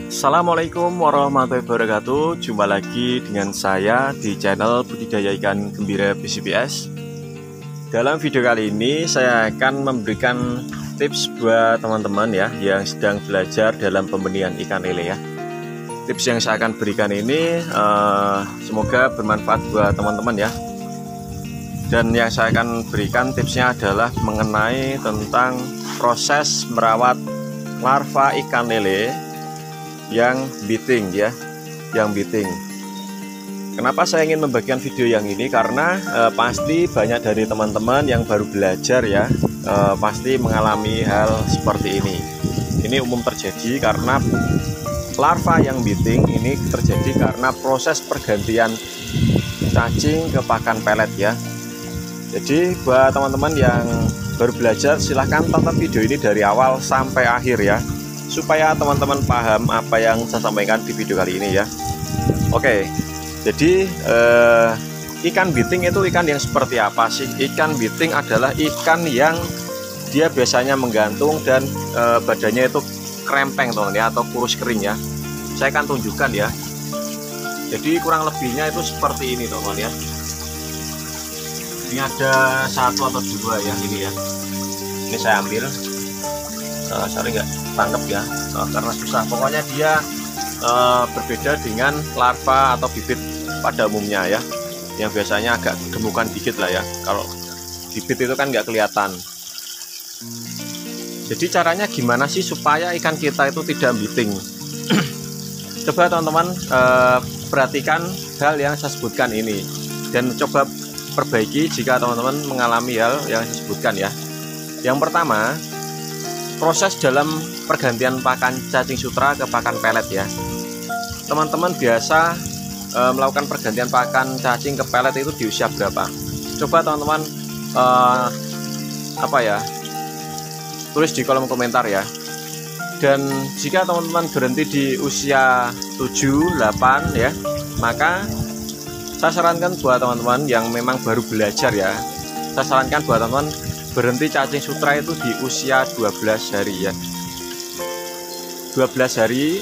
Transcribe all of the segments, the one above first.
Assalamualaikum warahmatullahi wabarakatuh. Jumpa lagi dengan saya di channel Budidaya Ikan Gembira BCBS. Dalam video kali ini saya akan memberikan tips buat teman-teman ya yang sedang belajar dalam pembenihan ikan lele ya. Tips yang saya akan berikan ini semoga bermanfaat buat teman-teman ya. Dan yang saya akan berikan tipsnya adalah mengenai tentang proses merawat larva ikan lele yang biting ya, yang biting. Kenapa saya ingin membagikan video yang ini? Karena pasti banyak dari teman-teman yang baru belajar ya, pasti mengalami hal seperti ini. Ini umum terjadi karena larva yang biting ini terjadi karena proses pergantian cacing ke pakan pelet ya. Jadi buat teman-teman yang baru belajar, silahkan tonton video ini dari awal sampai akhir ya, supaya teman-teman paham apa yang saya sampaikan di video kali ini ya. Oke, jadi ikan biting itu ikan yang seperti apa sih? Ikan biting adalah ikan yang dia biasanya menggantung dan badannya itu krempeng teman ya, atau kurus kering ya. Saya akan tunjukkan ya. Jadi kurang lebihnya itu seperti ini teman ya. Ini ada satu atau dua ya, ini ya. Ini saya ambil. Sorry nggak tangkap ya, karena susah. Pokoknya dia berbeda dengan larva atau bibit pada umumnya ya, yang biasanya agak gemukan dikit lah ya. Kalau bibit itu kan nggak kelihatan. Jadi caranya gimana sih supaya ikan kita itu tidak biting? Coba teman-teman perhatikan hal yang saya sebutkan ini dan coba perbaiki jika teman-teman mengalami hal yang saya sebutkan ya. Yang pertama, proses dalam pergantian pakan cacing sutra ke pakan pelet ya. Teman-teman biasa melakukan pergantian pakan cacing ke pelet itu di usia berapa? Coba teman-teman tulis di kolom komentar ya. Dan jika teman-teman berhenti di usia 7, 8 ya, maka saya sarankan buat teman-teman yang memang baru belajar ya, saya sarankan buat teman-teman berhenti cacing sutra itu di usia 12 hari ya. 12 hari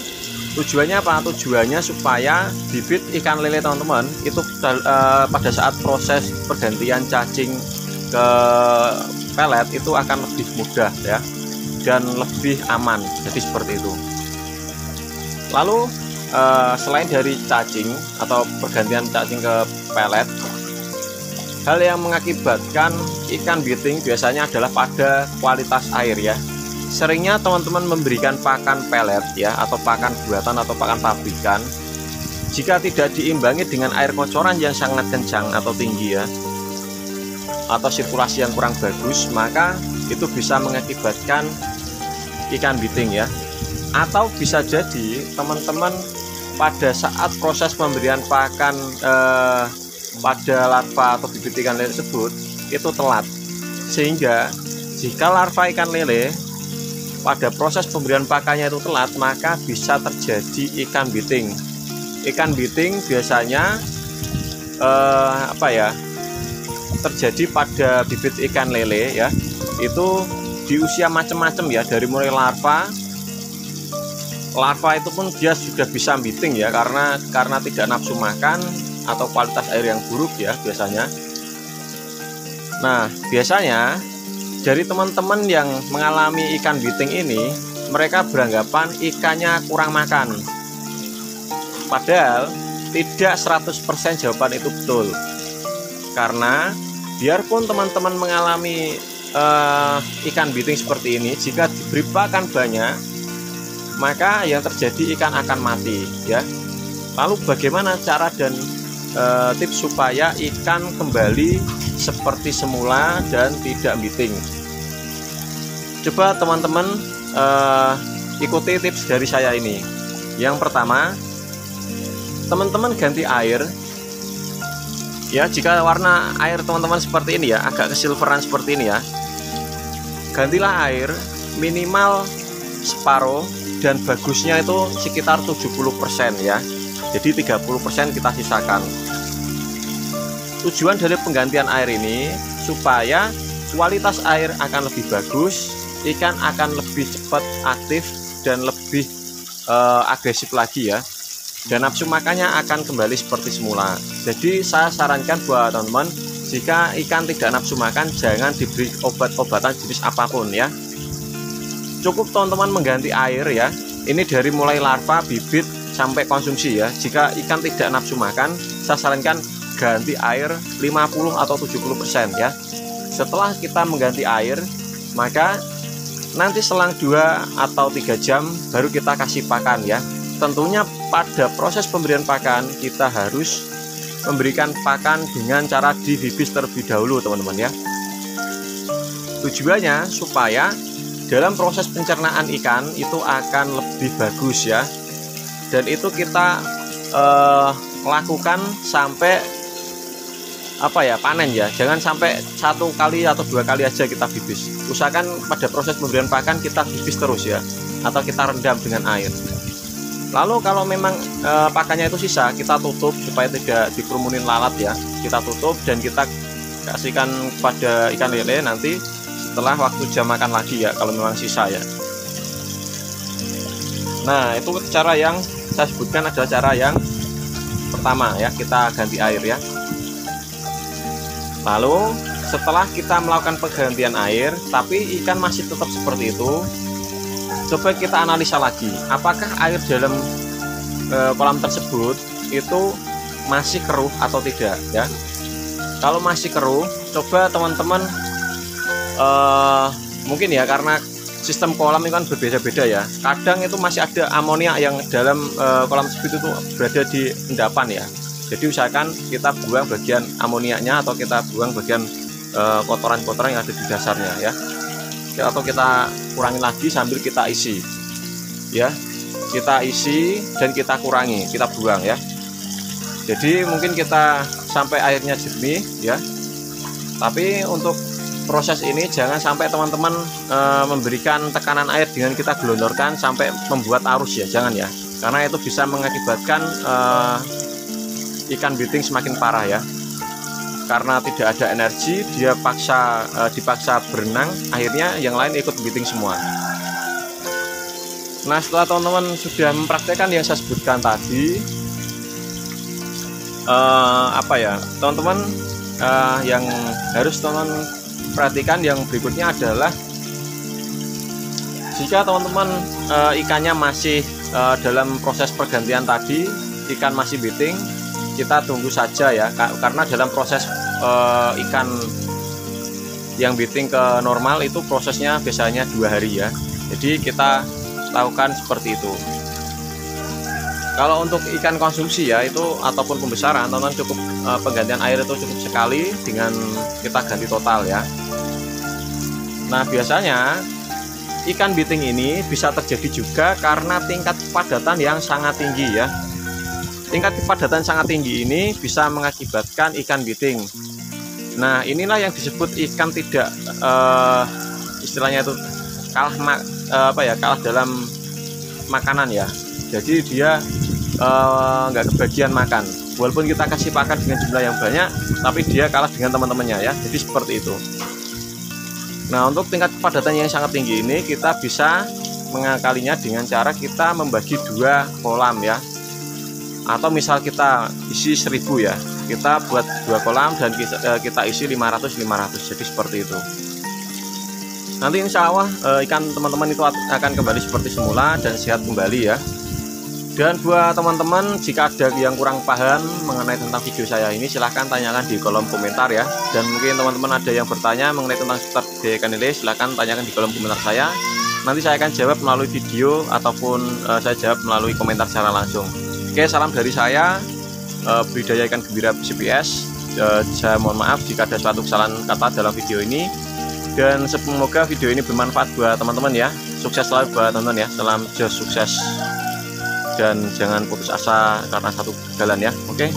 tujuannya apa? Tujuannya supaya bibit ikan lele teman-teman itu pada saat proses pergantian cacing ke pelet itu akan lebih mudah ya, dan lebih aman. Jadi seperti itu. Lalu selain dari cacing atau pergantian cacing ke pelet, hal yang mengakibatkan ikan biting biasanya adalah pada kualitas air ya. Seringnya teman-teman memberikan pakan pelet ya, atau pakan buatan atau pakan pabrikan, jika tidak diimbangi dengan air kocoran yang sangat kencang atau tinggi ya, atau sirkulasi yang kurang bagus, maka itu bisa mengakibatkan ikan biting ya. Atau bisa jadi teman-teman pada saat proses pemberian pakan pada larva atau bibit ikan lele tersebut itu telat, sehingga jika larva ikan lele pada proses pemberian pakannya itu telat, maka bisa terjadi ikan biting. Ikan biting biasanya terjadi pada bibit ikan lele ya, itu di usia macam-macam ya, dari mulai larva itu pun dia sudah bisa biting ya, karena tidak nafsu makan atau kualitas air yang buruk ya biasanya. Nah, biasanya dari teman-teman yang mengalami ikan biting ini, mereka beranggapan ikannya kurang makan. Padahal tidak 100% jawaban itu betul. Karena biarpun teman-teman mengalami ikan biting seperti ini, jika diberi pakan banyak, maka yang terjadi ikan akan mati ya. Lalu bagaimana cara dan tips supaya ikan kembali seperti semula dan tidak biting? Coba teman-teman ikuti tips dari saya ini. Yang pertama, teman-teman ganti air ya. Jika warna air teman-teman seperti ini ya, agak kesilveran seperti ini ya, gantilah air minimal separuh, dan bagusnya itu sekitar 70% ya. Jadi 30% kita sisakan. Tujuan dari penggantian air ini supaya kualitas air akan lebih bagus, ikan akan lebih cepat aktif dan lebih agresif lagi ya, dan nafsu makannya akan kembali seperti semula. Jadi saya sarankan buat teman-teman, jika ikan tidak nafsu makan, jangan diberi obat-obatan jenis apapun ya. Cukup teman-teman mengganti air ya. Ini dari mulai larva, bibit sampai konsumsi ya. Jika ikan tidak nafsu makan, saya sarankan ganti air 50 atau 70% ya. Setelah kita mengganti air, maka nanti selang 2 atau 3 jam baru kita kasih pakan ya. Tentunya pada proses pemberian pakan kita harus memberikan pakan dengan cara dibibis terlebih dahulu teman-teman ya. Tujuannya supaya dalam proses pencernaan ikan itu akan lebih bagus ya, dan itu kita lakukan sampai panen ya. Jangan sampai 1 kali atau 2 kali aja kita bibis. Usahakan pada proses pemberian pakan kita bibis terus ya, atau kita rendam dengan air. Lalu kalau memang pakannya itu sisa, kita tutup supaya tidak dikerumunin lalat ya. Kita tutup dan kita kasihkan pada ikan lele nanti setelah waktu jam makan lagi ya, kalau memang sisa ya. Nah, itu cara yang saya sebutkan adalah cara yang pertama ya, kita ganti air ya. Lalu setelah kita melakukan penggantian air tapi ikan masih tetap seperti itu, coba kita analisa lagi, apakah air dalam kolam tersebut itu masih keruh atau tidak ya. Kalau masih keruh, coba teman-teman mungkin ya, karena sistem kolam ini kan berbeda-beda ya. Kadang itu masih ada amonia yang dalam kolam tersebut itu berada di endapan ya. Jadi usahakan kita buang bagian amoniaknya, atau kita buang bagian kotoran-kotoran yang ada di dasarnya ya. Atau kita kurangi lagi sambil kita isi ya. Kita isi dan kita kurangi, kita buang ya. Jadi mungkin kita sampai airnya jernih ya. Tapi untuk proses ini jangan sampai teman-teman memberikan tekanan air dengan kita gelondorkan sampai membuat arus ya, jangan ya, karena itu bisa mengakibatkan ikan biting semakin parah ya, karena tidak ada energi, dia dipaksa berenang, akhirnya yang lain ikut biting semua. Nah, setelah teman-teman sudah mempraktekkan yang saya sebutkan tadi, teman-teman yang harus teman perhatikan yang berikutnya adalah, jika teman-teman ikannya masih dalam proses pergantian tadi, ikan masih biting, kita tunggu saja ya, karena dalam proses ikan yang biting ke normal itu prosesnya biasanya 2 hari ya. Jadi kita lakukan seperti itu. Kalau untuk ikan konsumsi ya itu ataupun pembesaran, teman-teman cukup penggantian air itu cukup sekali dengan kita ganti total ya. Nah, biasanya ikan biting ini bisa terjadi juga karena tingkat kepadatan yang sangat tinggi ya. Tingkat kepadatan sangat tinggi ini bisa mengakibatkan ikan biting. Nah, inilah yang disebut ikan tidak istilahnya itu kalah dalam makanan ya. Jadi dia nggak kebagian makan, walaupun kita kasih pakan dengan jumlah yang banyak, tapi dia kalah dengan teman-temannya ya. Jadi seperti itu. Nah, untuk tingkat kepadatan yang sangat tinggi ini kita bisa mengakalinya dengan cara kita membagi 2 kolam ya. Atau misal kita isi 1000 ya, kita buat 2 kolam dan kita isi 500. Jadi seperti itu. Nanti insya Allah ikan teman-teman itu akan kembali seperti semula dan sehat kembali ya. Dan buat teman-teman, jika ada yang kurang paham mengenai tentang video saya ini, silahkan tanyakan di kolom komentar ya. Dan mungkin teman-teman ada yang bertanya mengenai tentang seputar budidaya ikan lele, silahkan tanyakan di kolom komentar saya. Nanti saya akan jawab melalui video ataupun saya jawab melalui komentar secara langsung. Oke, salam dari saya, budidaya ikan gembira BCPS. Saya mohon maaf jika ada suatu kesalahan kata dalam video ini. Dan semoga video ini bermanfaat buat teman-teman ya. Sukses selalu buat teman-teman ya. Salam jos sukses. Dan jangan putus asa karena satu kegagalan ya. Oke.